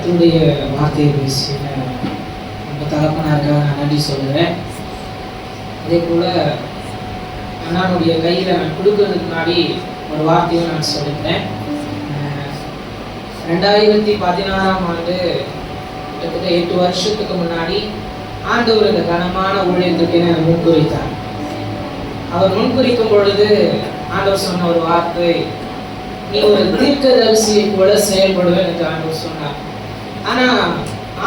கர்த்தருடைய வார்த்தையை பேசின நம்ம தகப்பனாருக்காக நான் நன்றி சொல்கிறேன். அதே போல் அண்ணானுடைய கையில் நான் கொடுக்கறதுக்கு முன்னாடி ஒரு வார்த்தையும் நான் சொல்லிக்கிறேன். 2016ஆம் ஆண்டு கிட்டத்தட்ட 8 வருஷத்துக்கு முன்னாடி ஆண்டவர் இந்த கனமான ஊழியத்துக்கு என்னை முன்குறித்தார். அவர் முன்குறிக்கும் பொழுது ஆண்டவர் சொன்ன ஒரு வார்த்தை, நீ ஒரு தீர்க்கதரிசியை போல செயல்படுவேன் என்று ஆண்டவர் சொன்னார். ஆனால்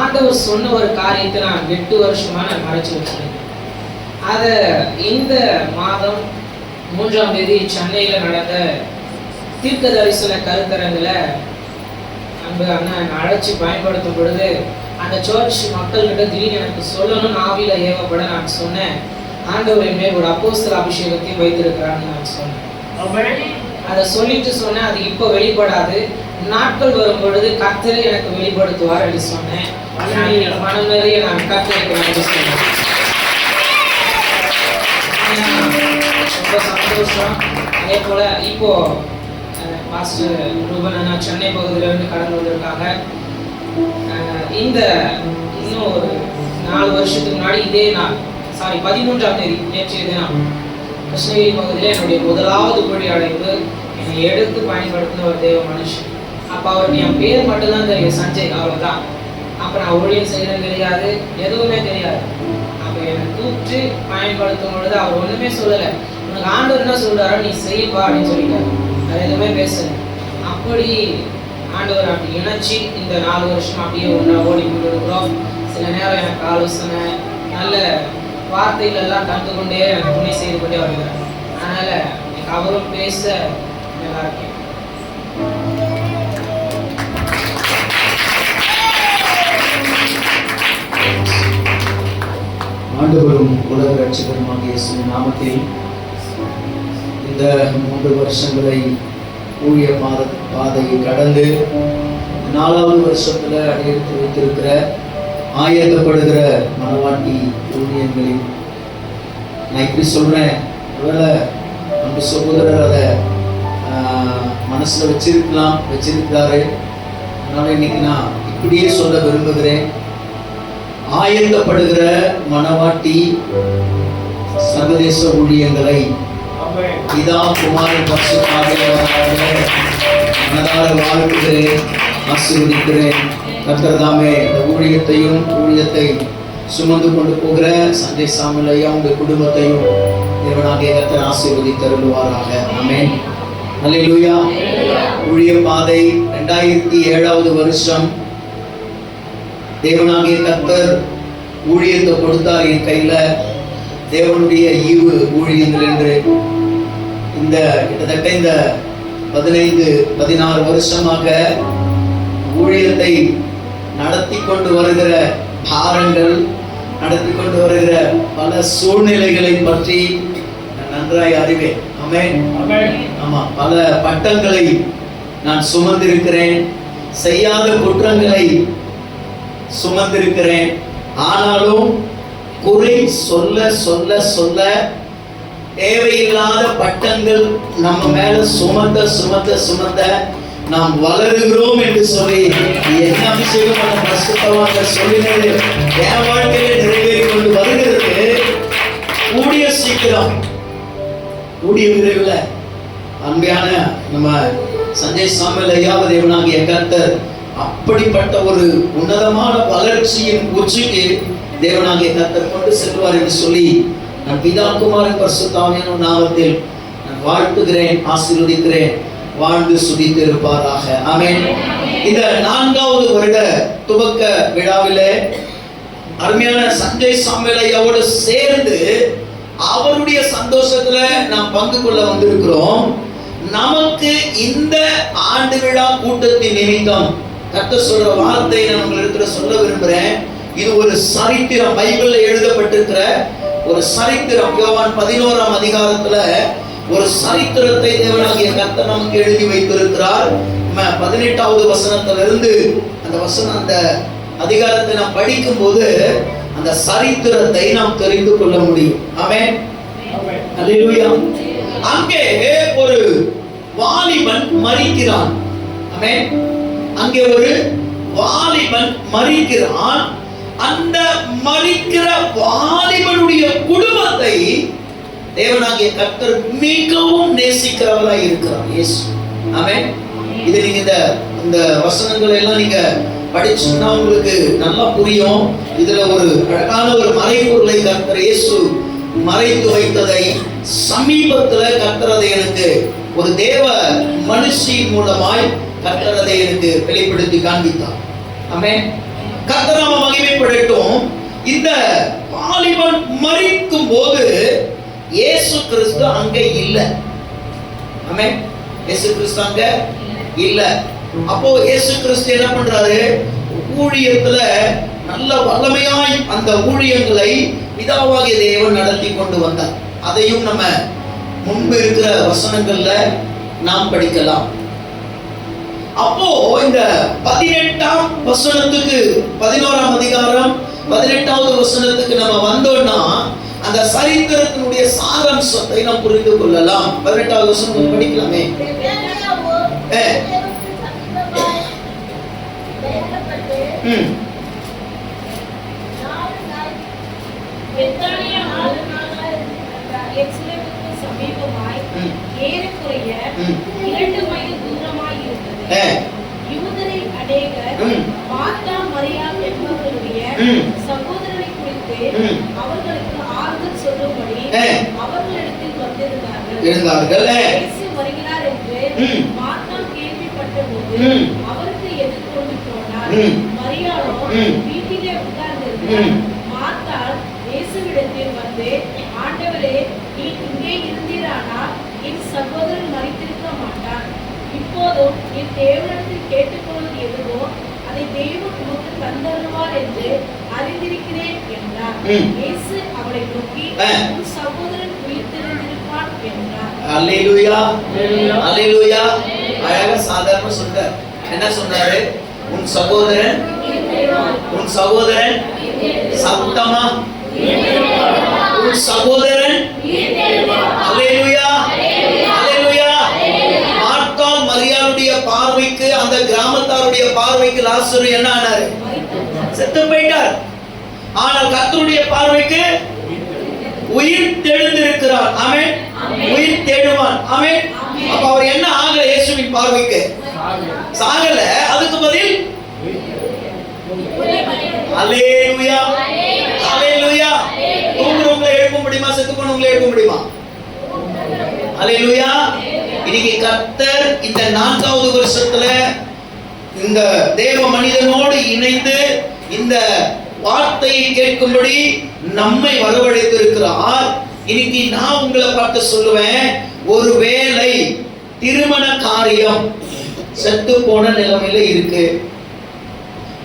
ஆண்டவர் சொன்ன ஒரு காரியத்தை நான் 8 வருஷமா நான் மறைச்சு வச்சிருக்கேன். அதை இந்த மாதம் 3ஆம் தேதி சென்னையில் நடந்த தீர்க்க தரிசன கருத்தரங்கில் அன்பு அண்ணன் அழைச்சி பயன்படுத்தும் பொழுது அந்த சர்ச் மக்கள்கிட்ட திடீர்னு எனக்கு சொல்லணும்னு ஆவியில ஏவப்பட நான் சொன்னேன், ஆண்டவர் மேல் ஒரு அப்போஸ்தல அபிஷேகத்தையும் வைத்திருக்கிறான்னு நான் சொன்னேன். அதை சொல்லிட்டு சொன்னேன், அது இப்போ வெளிப்படாது, நாட்கள் வரும் பொழுது கர்த்தரை எனக்கு வெளிப்படுத்துவார் என்று சொன்னேன். மனம் நிறைய நான் கர்த்தருக்கு நன்றி சொன்னேன். ரொம்ப சந்தோஷம். அதே போல இப்போ பாஸ்டர் ரூபன் சென்னை பகுதியிலிருந்து கடந்து வந்திருக்காங்க. இந்த இன்னும் ஒரு 4 வருஷத்துக்கு முன்னாடி இதே நாள் 13ஆம் தேதி நேற்றைய தினம் கிருஷ்ணகிரி பகுதியில் என்னுடைய முதலாவது ஊழி அழைப்பு என்னை எடுத்து பயன்படுத்தின ஒரு தேவ மனுஷன். அப்போ அவருக்கு என் பேர் மட்டும்தான் தெரியும், சஞ்சய், அவ்வளோதான். அப்போ நான் ஊழியம் செய்யறது தெரியாது, எதுவுமே தெரியாது. அப்போ என்னை கூப்பிட்டு பயன்படுத்தும் பொழுது அவர் ஒன்றுமே சொல்லலை, உனக்கு ஆண்டவர் என்ன சொல்கிறாரோ நீ செய்வா அப்படின்னு சொல்லிட்டாரு. அது எதுவுமே பேசலை. அப்படி ஆண்டவர் அப்படி இணைச்சி இந்த 4 வருஷம் அப்படியே ஒன்றா ஓடி கொண்டு இருக்கிறோம். சில நேரம் எனக்கு ஆலோசனை, நல்ல வார்த்தைகள் எல்லாம் கலந்து கொண்டே எனக்கு துணை செய்து கொண்டே வருகிறார். அதனால எனக்கு அவரும் பேச நல்லா இருக்கேன். ஆண்டவரும் உலக ரட்சகருமாக இயேசுவின் நாமத்தில் இந்த 3 வருஷங்களை ஊழிய பாதையை கடந்து 4வது வருஷத்துல அடியெடுத்து வைத்திருக்கிற ஆயத்தப்படுகிற மனவாட்டி ஊழியங்களில் நான் இப்படி சொல்றேன், ஒருவேளை நம்ம சகோதரர் அதை மனசுல வச்சிருக்கிறாரு. அதனால இன்னைக்கு நான் இப்படியே சொல்ல விரும்புகிறேன். ஆயத்தப்படுகிற மனவாட்டி சர்வதேச ஊழியங்களை பிதா குமாரன் மனதார வாழ்த்துகிறேன், ஆசீர்வதிக்கிறேன். கர்த்தர் தாமே இந்த ஊழியத்தை சுமந்து கொண்டு போகிற சஞ்சய் சாமுவேல் ஐயா உங்கள் குடும்பத்தையும் தேவனாகிய கர்த்தர் ஆசீர்வதித்து அருள்வாராக. ஆமென். அல்லேலூயா. ஊழிய பாதை 2007வது வருஷம் தேவனாகிய கர்த்தர் ஊழியத்தை கொடுத்தார் என் கையில. தேவனுடைய ஈவு ஊழியங்கள் என்று இந்த கிட்டத்தட்ட இந்த 15-16 வருஷமாக ஊழியத்தை நடத்தி கொண்டு வருகிற பாரங்கள், நடத்தி கொண்டு வருகிற பல சூழ்நிலைகளை பற்றி நன்றாய் அறிவேன். ஆமென். ஆமா, பல பட்டங்களை நான் சுமந்திருக்கிறேன், செய்யாத குற்றங்களை சுமந்திருக்கிறேன். ஆனாலும் குறை சொல்ல சொல்ல சொல்ல தேவையில்லாத பட்டங்கள் நம்ம மேல சுமந்த நாம் வளருகிறோம் என்று சொல்லி என்ன அபிஷேகம் பரிசுத்தமாக சொல்லினது என் வாழ்க்கையில நிறைவேறி கொண்டு வருகிறது. கூடிய சீக்கிரம், கூடிய விரைவில் அன்பான நம்ம சஞ்சய் சாமுவேல் ஐயாவை தேவனாகிய கர்த்தர் அப்படிப்பட்ட ஒரு உன்னதமான வளர்ச்சியின் உச்சிக்கு தேவனாகிய கர்த்தர் கொண்டு செல்வார் என்று சொல்லி நான் பிதா குமாரன் பரிசுத்த ஆவியானவர் நாமத்தில் நான் வாழ்த்துகிறேன், ஆசீர்வதிக்கிறேன். வாழ்ந்து சுதித்து இருப்பாராக. ஆமென். இந்த 4வது வருட துவக்க விழாவிலே அருமையான சஞ்சய் சாமுவேல் ஐயாவோடு சேர்ந்து அவருடைய சந்தோஷத்துல நாம் பங்கு கொள்ள வந்திருக்கிறோம். நமக்கு இந்த ஆண்டு விழா கூட்டத்தின் நிமித்தம் கர்த்தர் சொல்ற வார்த்தை நான் உங்களிடத்துல சொல்ல விரும்புறேன். இது ஒரு சரித்திரம், பைபிள்ல எழுதப்பட்டிருக்கிற ஒரு சரித்திரம். யோவான் 11ஆம் அதிகாரத்துல ஒரு சரித்திரத்தை தேவனாகிய கர்த்தர் நமக்கு எழுதி வைத்திருக்கிறார். 18வது வசனத்திலிருந்து அந்த வசனம், அந்த அதிகாரத்தை நாம் படிக்கும் போது அந்த சரித்திரத்தை நாம் தெரிந்து கொள்ள முடியும். ஆமென். அல்லேலூயா. அங்கே ஒரு வாலிபன் மரிக்கிறான். ஆமென். அங்கே ஒரு வாலிபன் மரிக்கிறான். அந்த மரிக்கிற வாலிபனுடைய குடும்பத்தை தேவனாகிய கர்த்தர் மிகவும் நேசிக்கிறவராய் இருக்கிறார் இயேசு. ஆமென். இது நீங்க இந்த வசனங்களை எல்லாம் நீங்க படிச்சீங்கன்னா உங்களுக்கு நல்லா புரியும். இதுல ஒரு அழகான ஒரு மறைபொருளை கர்த்தர் இயேசு மறைத்து வைத்ததை சமீபத்துல கர்த்தர் அதை எனக்கு ஒரு தேவ மனுஷி மூலமாய் கர்த்தர் அதை எனக்கு வெளிப்படுத்தி காண்பித்தார். ஆமென். கர்த்தர் நாம மகிமைப்படட்டும். இந்த வாலிபன் மரிக்கும் போது இயேசு கிறிஸ்து அங்கே இல்லை. ஆமென். இயேசு கிறிஸ்து அங்க இல்ல. அப்போ இயேசு கிறிஸ்து என்ன பண்றாரு? ஊழியத்துல நல்ல வல்லமையாய் அந்த ஊழியங்களை பிதாவாகிய தேவன் நடத்தி கொண்டு வந்தார். அதையும் நம்ம முன்பு இருக்கிற வசனங்கள்ல நாம் படிக்கலாம். அப்போ இந்த 18ஆம் வசனத்துக்கு 11ஆம் அதிகாரம் 18வது வசனத்துக்கு நம்ம வந்தோம்னா அந்த சரித்திரத்தினுடைய சாராம்சத்தை நாம் புரிந்து கொள்ளலாம். 18வது வசனம் படிக்கலாமே. சமீபமாய் ஏறக்குறைய 2 மைல் தூரமாய் இருந்தது. யூதரில் அநேகர் மார்த்தா மரியாள் என்பவர்களுடைய சகோதரனை குறித்து அவர்களுக்கு ஆறுதல் சொல்லும்படி அவர்களிடத்தில் வந்திருந்தார்கள். இயேசு வருகிறார் என்று மார்த்தா கேள்விப்பட்டபோது அவருக்கு எதிர்கொண்டு போனார். மரியாளோ வீட்டிலே உட்கார்ந்திருந்தார். மார்த்தாள் இயேசுவிடத்தில் வந்து, ஆண்டவரே, நீ இங்கே இருந்தீரானால் என் சகோதரன் மரித்திருக்க மாட்டான். இப்போதும் நீ தேவனிடத்தில் கேட்டுக்கொள்வது எதுவோ அதை தேவன் உமக்கு தந்தருவார் என்று அறிந்திருக்கிறேன் என்றார். இயேசு அவளை நோக்கி, உன் சகோதரன் உயிர்த்தெழுந்திருப்பான் என்றார். அல்லேலூயா, அல்லேலூயா. அழகா சாதாரண சொல்றார். என்ன சொன்னாரு? உன் சகோதரன், உன் சகோதரன், சத்தமா உன் சகோதரன். அல்லேலூயா, அல்லேலூயா. மார்த்தாள் மரியாளுடைய பார்வைக்கு, அந்த கிராமத்தாருடைய பார்வைக்கு லாசரு என்ன ஆனாரு? செத்து போயிட்டார். ஆனால் கர்த்தருடைய பார்வைக்கு உயிர் தெழுந்திருக்கிறார். ஆமென். உயிர் தேடுவான். ஆமென். அப்ப அவர் என்ன ஆகல? இயேசுவின் பார்வைக்கு சாகல. அதுக்கு பதில் அல்லேலூயா, அல்லேலூயா. தூங்குறவங்களை எழுப்ப முடியுமா? செத்து போனவங்களை எழுப்ப முடியுமா? அல்லேலூயா. இன்னைக்கு கர்த்தர் இந்த 4வது வருஷத்துல இந்த தேவ மனிதனோடு இணைந்து இந்த வார்த்தையை கேட்கும்படி நம்மை வரவழைத்திருக்கிறார். இன்னைக்கு நான் உங்களை பார்த்து சொல்லுவேன், ஒருவேளை திருமண காரியம் செத்து போன நிலைமையில இருக்கு,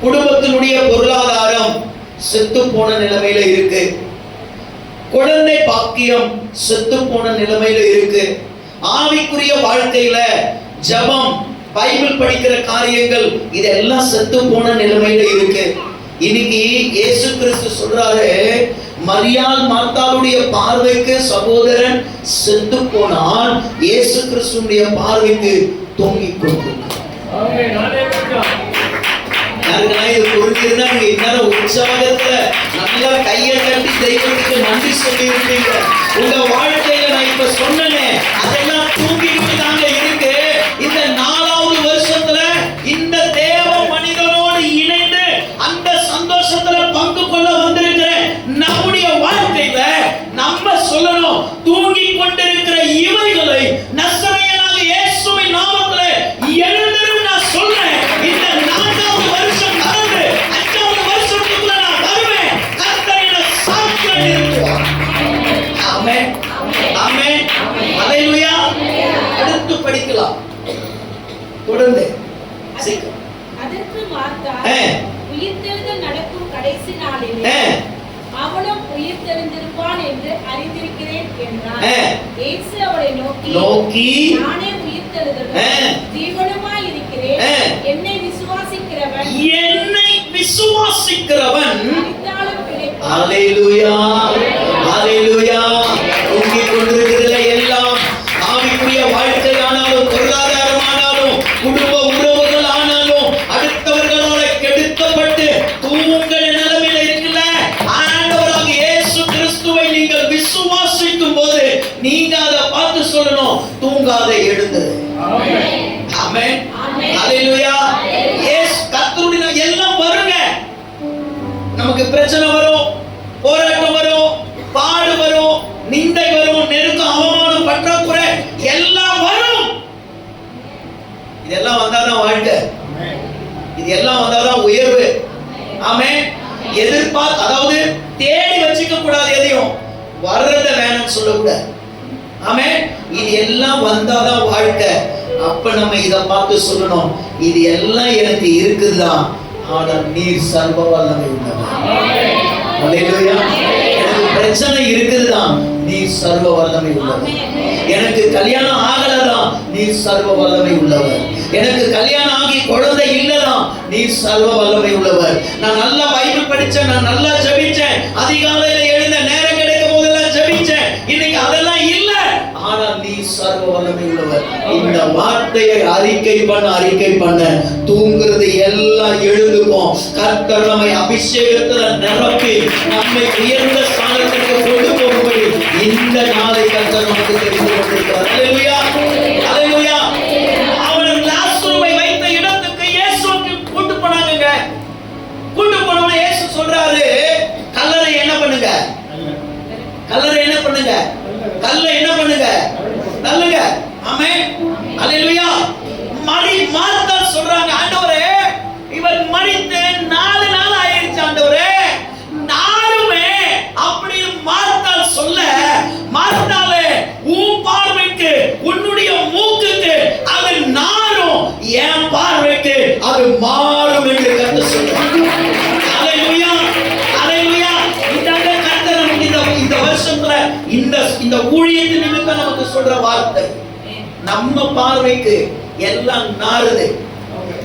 குடும்பத்தினுடைய பொருளாதாரம் செத்து போன நிலைமையில இருக்கு, குழந்தை பாக்கியம் செத்து போன நிலைமையில இருக்கு, ஆவிக்குரிய வாழ்க்கையில ஜெபம், பைபிள் படிக்கிற காரியங்கள் இதெல்லாம் செத்து போன நிலைமையில இருக்கு. இன்னைக்கு இயேசு கிறிஸ்து சொல்றாரு, மரியாள் மார்த்தாளுடைய பார்வைக்கு சகோதரன் செத்து போனால் இயேசு கிறிஸ்துடைய பார்வைக்கு தொங்கிக் கொண்டிருக்கிறார். புரிஞ்சிருந்தா நீங்க இந்நேரம் உற்சாகத்துல நல்லா கையை கட்டி தெய்வத்துக்கு நன்றி சொல்லி இருப்பீங்க. உங்க வாழ்க்கையில நான் இப்ப சொன்னேனே அதெல்லாம் தூங்கிட்டு தாங்க இருக்கு. இந்த 4வது வருஷத்துல இந்த தேவ மனிதனோடு இணைந்து அந்த சந்தோஷத்துல பங்கு கொள்ள வந்திருக்கிற நம்முடைய வாழ்க்கையில நம்ம சொல்லணும், தூங்கி கொண்டிருக்கிற இவைகளை நசரேயனாகிய இயேசுவின் நாமத்திலே எழுந்திரும் நான் சொல்றேன். இந்த 4வது வருஷம் கடந்து 5வது வருஷத்துக்குள்ள நான் வருவேன். கர்த்தர் என்னை சாட்சியாக நிறுத்துவார். ஆமென், ஆமென், அல்லேலூயா. அடுத்து படிக்கலாம் தொடர்ந்து. அதற்கு மார்த்தாள், உயிர்த்தெழுதல் நடக்கும் கடைசி நாளிலே அவனும் உயிர்த்தெழுந்திருப்பான் என்று அறிந்திருக்கிறேன் என்றார். இயேசு அவளை நோக்கி, நானே உயிர்த்தெழுதலும் ஜீவனுமாய் இருக்கிறேன். என்னை விசுவாசிக்கிறவன் மரித்தாலும் பிழைப்பான். அல்லேலூயா, அல்லேலூயா. தூங்கிக் கொண்டிருக்கிறதுல எல்லாம் ஆவிக்குரிய வாழ்க்கை ஆனாலும், பொருளாதாரம் ஆனாலும், குடும்ப உறவுகள் ஆனாலும், அடுத்தவர்களால் கெடுக்கப்பட்டு நமக்கு பிரச்சனை வரும், போராட்டம் வரும், பாடு வரும், நிந்தை வரும், நெருக்கம், அவமானம், பற்றாக்குறை எல்லாம் வரும். இதெல்லாம் வந்தாதான் வாழ்க்கை, இது எல்லாம் வந்தாதான் உயர்வு. ஆமென். அதாவது தேடி வச்சுக்க கூடாது, எதையும் வர்றத வேணும்னு சொல்லக்கூடாது. ஆமென். இது எல்லாம் வந்தாதான் வாழ்க்கை. அப்ப நம்ம இத பார்த்து சொல்லணும், இது எல்லாம் எனக்கு இருக்குதுதான், ஆனா நீர் சர்வ வல்லமை உள்ளவர். அல்லேலூயா. எனக்கு பிரச்சனை இருக்குதுதான், நீர் சர்வ வல்லமை உள்ளவர். எனக்கு கல்யாணம் ஆகலதான், நீர் சர்வ வல்லமை உள்ளவர். எனக்கு கல்யாணம் ஆகி குழந்தை இல்லதான், நீர் சர்வ வல்லமை உள்ளவர். நான் நல்லா பைபிள் படிச்சேன், நான் நல்லா ஜெபிச்சேன், அதிகாலையில எழுந்த நேரம் கிடைக்கும் போதெல்லாம் ஜெபிச்சேன், இன்னைக்கு அதெல்லாம் இல்ல, ஆனா நீர் சர்வ வல்லமை உள்ளவர். இந்த வார்த்தையை அறிக்கை பண்ண தூங்குறது எல்லாம் எழுதுவோம். கர்த்தர் நம்மை அபிஷேகத்துல நிரப்பி நம்மை உயர்ந்த ஸ்தானத்துக்கு கொண்டு போகும்படி இந்த நாளை கர்த்தர் நமக்கு தெரிந்து கொண்டிருக்கிறார். அல்லேலூயா, அல்லேலூயா. அவன் லாசருவை வைத்த இடத்துக்கு இயேசுவுக்கு கூட்டு போனாங்க. கூட்டு போனவன இயேசு சொல்றாரு, கல்லறை என்ன பண்ணுங்க, கல்லறை என்ன பண்ணுங்க, கல்லை என்ன பண்ணுங்க, தள்ளுங்க. ஆமென். அல்லேலூயா. மார்த்தா சொல்றாங்க, ஆண்டவரே இவர் மரித்து 4 நாள் ஆயிடுச்சு ஆண்டவரே, நானுமே அப்படி மார்த்தா சொல்ல, மார்த்தாவே உன் பார்வைக்கு உன்னுடைய மூக்குக்கு அது நாரும், என் பார்வைக்கு அது மாறும் என்று கர்த்தர் சொல்றார். அல்லேலூயா, அல்லேலூயா. இதாங்க கர்த்தர் நமக்கு இந்த வருஷத்துல இந்த ஊழியத்தின் நிமித்தம் நமக்கு சொல்ற வார்த்தை. நம்ம பார்வைக்கு எல்லாம் நாறுது,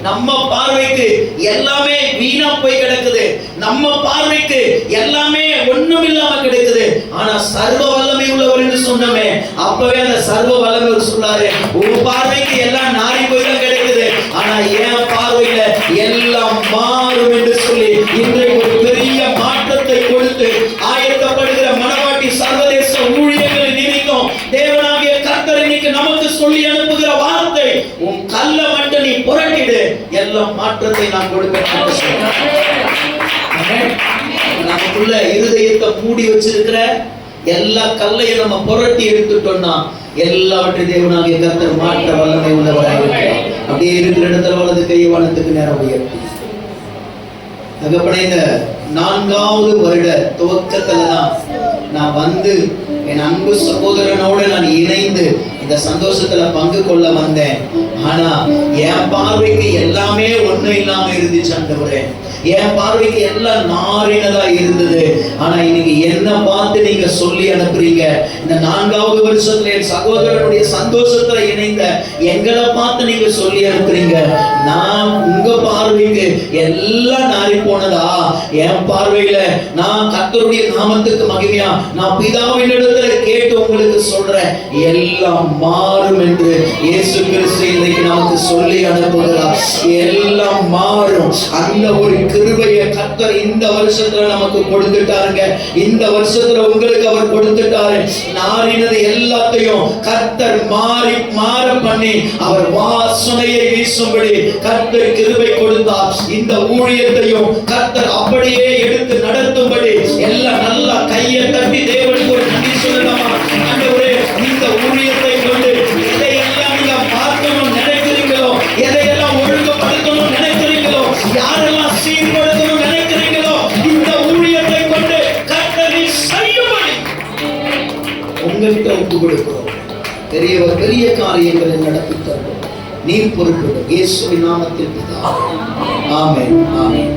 நம்ம பார்வைக்கு எல்லாமே வீணா போய் கிடக்குது, நம்ம பார்வைக்கு எல்லாமே ஒண்ணும் இல்லாம கிடக்குது. ஆனா சர்வ வல்லமை உள்ளவர் என்று சொன்னமே, அப்பவே அந்த சர்வ வல்லமை சொன்னாரு, உன் பார்வைக்கு எல்லாம் நாரி போய் தான் கிடக்குது, ஆனா என் பார்வையில எல்லாம் மாறும் என்று சொல்லி இன்றைக்கு ஒரு பெரிய மாற்றத்தை கொடுத்து ஆயத்தப்படுகிற மனவாட்டி சர்வதேச ஊழியர்களை நிமித்தம் தேவனாகிய கர்த்தர் இன்னைக்கு நமக்கு சொல்லி அனுப்புகிற வார்த்தை, உன் கல்ல மட்டும் நீ புரட்டிடு, எல்லாம் மாற்றத்தை நான் கொடுப்பேன். நமக்குள்ள இருதயத்தை மூடி வச்சிருக்கிற எல்லா கல்லையும் நம்ம புரட்டி எடுத்துட்டோம்னா எல்லாவற்றையும் தேவனாகிய கர்த்தர் மாற்ற வல்லமை உள்ளவராக இருக்கிறார். அப்படியே இருக்கிற இடத்துல வலது கையை வானத்துக்கு நேரம் உயர்த்தி, தகப்பனே, இந்த 4வது வருட துவக்கத்துல தான் நான் வந்து என் அன்பு சகோதரனோடு நான் இணைந்து இந்த சந்தோஷத்துல பங்கு கொள்ள வந்தேன். ஆனா என் பார்வைக்கு எல்லாமே ஒண்ணும் இல்லாம இருந்துச்சு ஆண்டவரே, என் பார்வைக்கு எல்லாம் நாரினதா இருந்தது. ஆனா இன்னைக்கு என்ன பார்த்து நீங்க சொல்லி அனுப்புறீங்க, இந்த 4வது வருஷத்துல என் சகோதரனுடைய சந்தோஷத்துல இணைந்த எங்களை பார்த்து நீங்க சொல்லி அனுப்புறீங்க, நான் உங்க பார்வைக்கு எல்லாம் நாரி போனதா, என் பார்வையில நான் கர்த்தருடைய நாமத்துக்கு மகிமையா நான் பிதாவின் இடத்துல கேட்டு உங்களுக்கு சொல்றேன், எல்லாம் மாறும் என்று இயேசு கிறிஸ்து இன்னைக்கு நமக்கு சொல்லி அனுப்புகிறார். எல்லாம் மாறும். அந்த ஒரு கிருபையை கர்த்தர் இந்த வருஷத்துல நமக்கு கொடுத்துட்டாருங்க. இந்த வருஷத்துல உங்களுக்கு அவர் கொடுத்துட்டாரு. நாரினது எல்லாத்தையும் கர்த்தர் மாற பண்ணி அவர் வாசனையை வீசும்படி கர்த்தர் கிருபை கொடுத்தார். இந்த ஊழியத்தையும் கர்த்தர் அப்படியே எடுத்து நடத்தும்படி எல்லாம் நல்லா கையை தட்டி தேவனுக்கு ஒரு நன்றி சொல்லலாமா? ஆண்டவரே, இந்த ஊழியத்தை கொண்டு எதையெல்லாம் நீங்க பார்க்கணும் நினைக்கிறீங்களோ, எதையெல்லாம் ஒழுங்குபடுத்தணும் நினைக்கிறீங்களோ, யாரெல்லாம் சீர்படுத்தணும் நினைக்கிறீங்களோ, இந்த ஊழியத்தை கொண்டு கர்த்தரை செய்யும்படி உங்கள்கிட்ட ஒப்பு கொடுக்கிறோம். பெரிய காரியங்களை நடத்தி தருவோம். நீர் பொறுப்பு இயேசுவின் நாமத்தில் பிதாவே. ஆமென், ஆமென்.